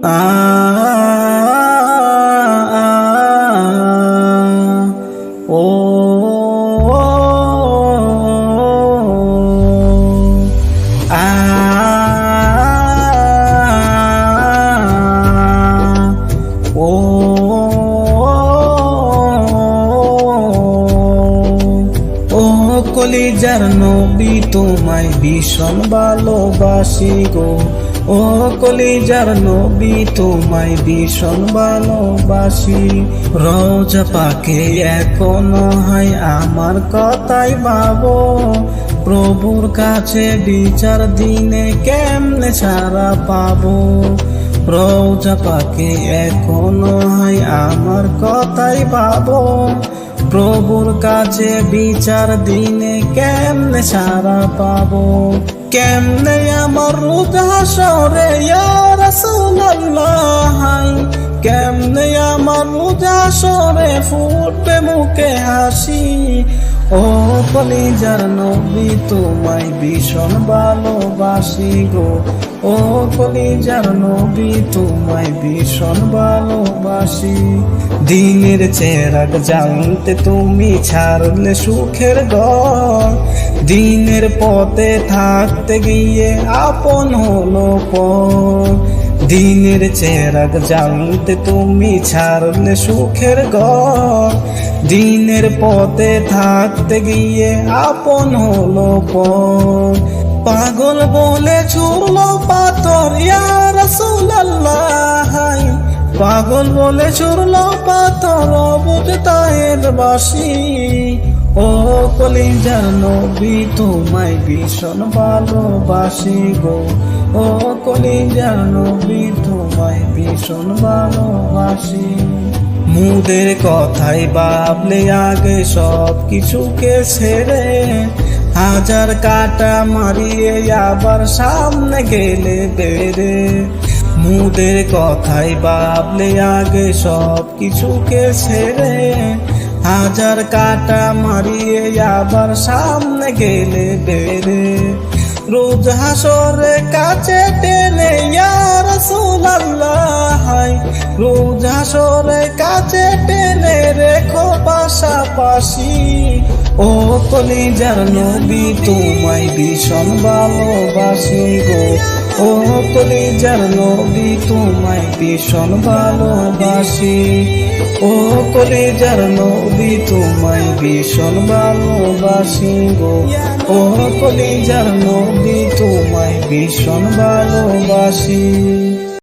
আ ও আ ও ও কলিজার নবী তোমায় ভীষণ ভালোবাসি গো। ও কলিজার নবী তোমায় ভীষণ ভালোবাসি। রওজা পাকে এখনো হয় আমার কথাই ভাবো, প্রভুর কাছে বিচার দিনে কেমনে ছাড়া পাবো। রওজা পাকে এখনো হয় আমার কথাই ভাবো, প্রভুর কাছে বিচার দিনে কেমনে ছাড়া পাবো। কেমনে আমার রোজা হাসরে ইয়া রাসূলুল্লাহ, কেমনে আমার রোজা হাসরে ফুটবে মুখে হাসি। ও কলিজার নবী তোমায় ভীষণ ভালোবাসি গো। ও কলিজার নবী তোমায় ভীষণ ভালোবাসি। দিনের চেরাগ জ্বালতে তুমি ছাড়লে সুখের ঘর, দিনের পথে থাকতে গিয়ে আপন হলো পর। দিনের চেরাগ জ্বালতে তুমি ছাড়লে সুখের ঘর, দিনের পথে থাকতে গিয়ে আপন হলো পর। পাগল বলে ছুড়লো পাথর ইয়া রাসূলুল্লাহ, পাগল বলে ছুড়লো পাথর অবুঝ তায়ের বাসি। ও কলিজার নবী তোমায় ভীষণ ভালোবাসি গো। ও কলিজার নবী তোমায় ভীষণ ভালোবাসি। মুদের কথাই ভাবলে আগে সব কিছুকে ছেড়ে, হাজার কাটা মারিয়ে আবার সামনে গেলে বেড়ে। মুদের কথাই ভাবলে আগে সব কিছুকে ছেড়ে, হাজার কাটা মারিয়ে আবার সামনে গেলে বেড়ে। রোজ হাসরে কাছে টেনে ইয়া রাসূলুল্লাহ, রোজ হাসরে কাছে টেনে রেখো পাশাপাশি। ও কলিজার নবী তোমায় ভীষণ ভালোবাসি গো। ও কলিজার নবী তোমায় ভীষণ ভালোবাসি। ও কলিজার নবী তোমায় ভীষণ ভালোবাসি গো। ও কলিজার নবী তোমায় ভীষণ ভালোবাসি।